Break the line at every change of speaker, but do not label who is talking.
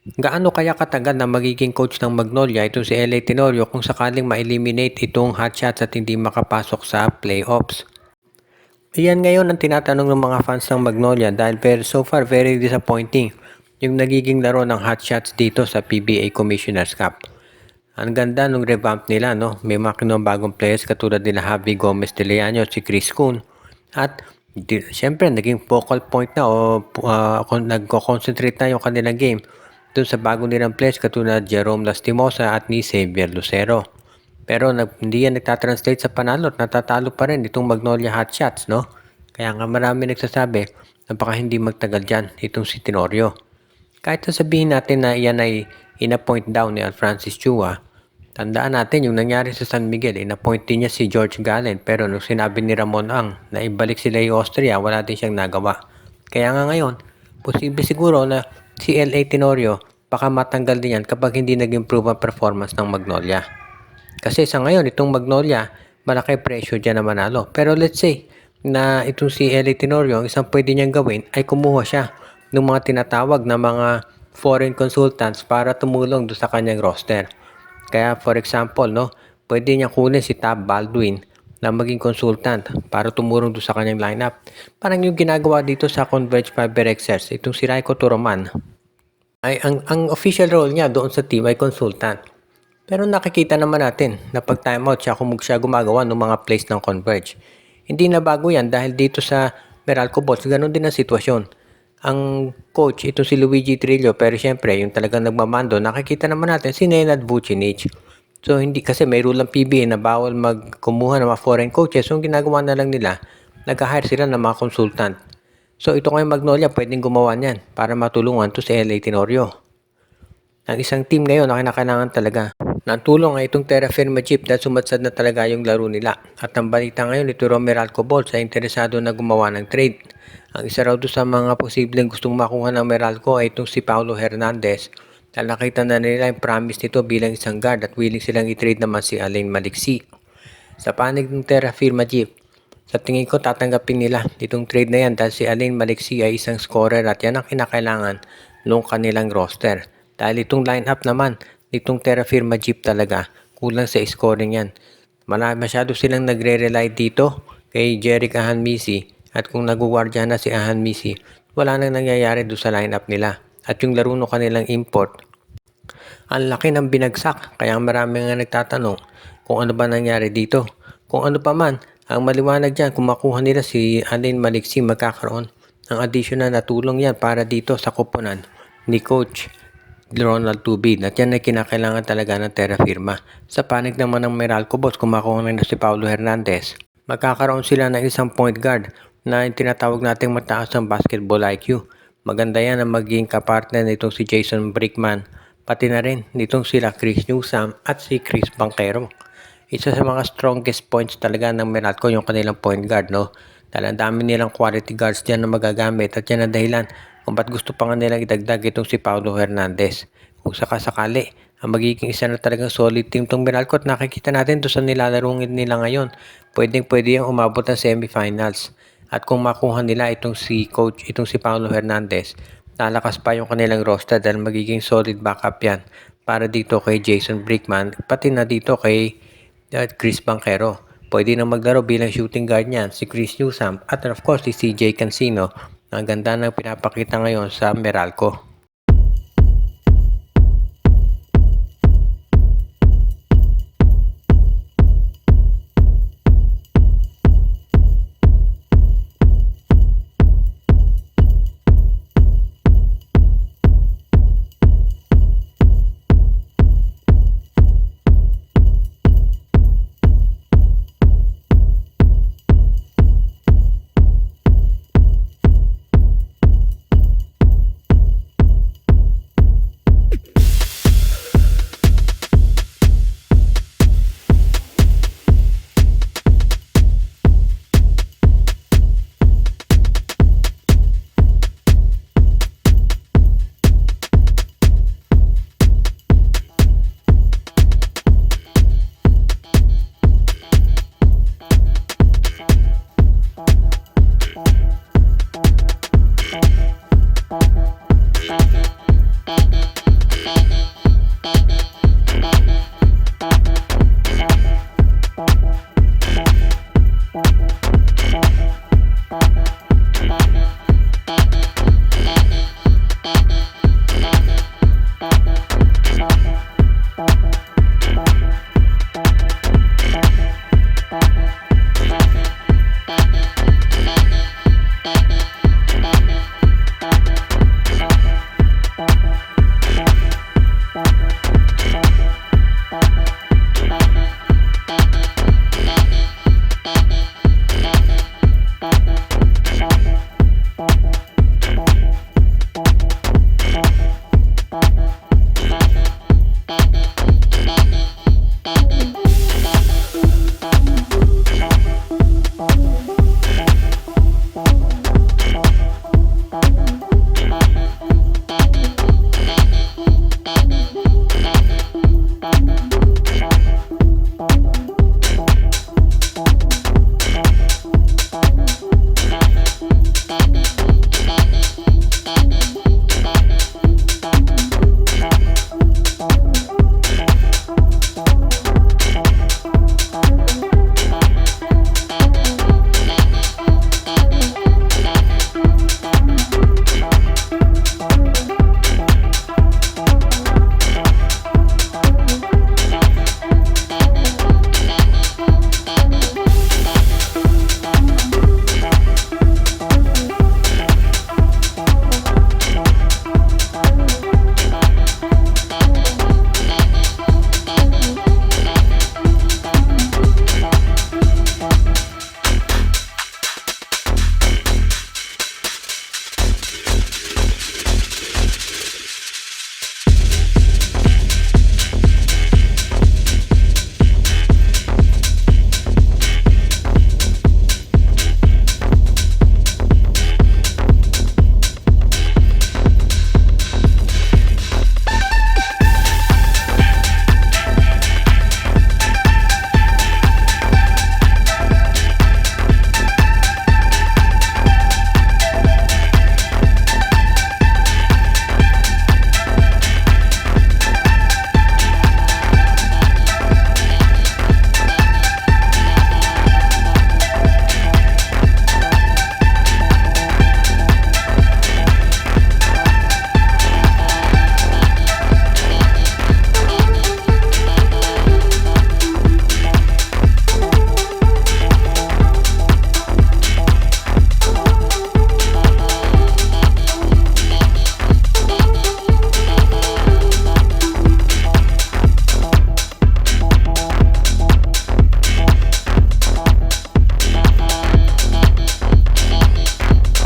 Gaano kaya katagal na magiging coach ng Magnolia itong si LA Tenorio kung sakaling ma-eliminate itong hotshots at hindi makapasok sa playoffs? Iyan ngayon ang tinatanong ng mga fans ng Magnolia dahil so far very disappointing yung nagiging laro ng hotshots dito sa PBA Commissioner's Cup. Ang ganda nung revamp nila, no? May mga kinuha bagong players katulad nila Javi Gomez de Leaño, si Chris Kuhn. At syempre, naging focal point na nagko-concentrate na yung kanilang game dun sa bago nilang players katulad Jerome Lastimosa at ni Xavier Lucero. Pero hindi yan nagtatranslate sa panalo at natatalo pa rin itong Magnolia Hotshots, no? Kaya nga marami nagsasabi na baka hindi magtagal dyan itong si Tenorio. Kahit sabihin natin na iyan ay ina-point down ni Francis Chua, tandaan natin yung nangyari sa San Miguel, ina-point din niya si George Gallen, pero nung sinabi ni Ramon Ang na ibalik sila yung Austria, wala din siyang nagawa. Kaya nga ngayon, posible siguro na si LA Tenorio baka matanggal din yan kapag hindi nag-improve ang performance ng Magnolia. Kasi sa ngayon, itong Magnolia, malaki pressure dyan na manalo. Pero let's say na itong si LA Tenorio, ang isang pwede niyang gawin ay kumuha siya ng mga tinatawag na mga foreign consultants para tumulong do sa kanyang roster. Kaya for example, no, pwede niya kunin si Tab Baldwin na maging consultant para tumulong do sa kanyang lineup. Parang yung ginagawa dito sa Converge Fiber Xers, itong si Raiko Toroman, ay ang official role niya doon sa team ay consultant. Pero nakikita naman natin na pag timeout siya gumagawa ng mga plays ng Converge. Hindi na bago yan dahil dito sa Meralco Bolts, ganun din ang sitwasyon. Ang coach, ito si Luigi Trillo, pero syempre, yung talagang nagmamando, nakikita naman natin si Nenad Vucinic. So, hindi kasi may rule ng PBA na bawal magkumuha ng mga foreign coaches. So, ang ginagawa na lang nila, nag-hire sila ng mga consultant. So, ito ngayong Magnolia, pwedeng gumawa niyan para matulungan to si LA Tenorio. Ang isang team ngayon na kinakailangan talaga ng tulong ay itong Terra Firma Jeep dahil sumadsad na talaga yung laro nila. At ang balita ngayon, ito Meralco Bolts ay interesado na gumawa ng trade. Ang isa raw doon sa mga posibleng gustong makuha ng Meralco ay itong si Paulo Hernandez. Dahil nakita na nila yung promise nito bilang isang guard at willing silang i-trade naman si Alain Maliksi. Sa panig ng Terra Firma Jeep, sa tingin ko tatanggapin nila itong trade na yan dahil si Alain Maliksi ay isang scorer at yan ang kinakailangan ng kanilang roster. Dahil itong lineup naman, itong Terra Firma Jeep talaga, kulang sa scoring yan. Masyado silang nagre-rely dito kay Jeric Ahanmisi at kung naguwardya na si Ahanmisi, wala nang nangyayari doon sa lineup nila. At yung laro no kanilang import, ang laki ng binagsak. Kaya marami nga nagtatanong kung ano ba nangyari dito. Kung ano pa man, ang maliwanag dyan, kung makuha nila si Alain Maliksi, magkakaroon ng additional na tulong yan para dito sa kuponan ni Coach Ronald Tubid. At yan ay kinakailangan talaga ng Terra Firma. Sa panig naman ng Meralco Boss, kung makuha na si Paulo Hernandez, magkakaroon sila ng isang point guard na tinatawag nating mataas ang basketball IQ. Maganda yan ang maging kapartner nitong si Jason Brickman, pati na rin nitong sila Chris Newsam at si Chris Banquero. Isa sa mga strongest points talaga ng Meralco yung kanilang point guard, no? Dahil ang dami nilang quality guards dyan na magagamit at yan ang dahilan kung ba't gusto pa nga nilang idagdag itong si Paulo Hernandez. Kung sakasakali, ang magiging isa na talagang solid team tong Meralco at nakikita natin doon sa nilalarungin nila ngayon. Pwede yung umabot ng semifinals. At kung makuha nila itong si Paulo Hernandez, lalakas pa yung kanilang roster dahil magiging solid backup yan para dito kay Jason Brickman, pati na dito kay Chris Banquero. Pwede na maglaro bilang shooting guard niyan si Chris Newsam at of course si CJ Cancino. Ang ganda ng pinapakita ngayon sa Meralco.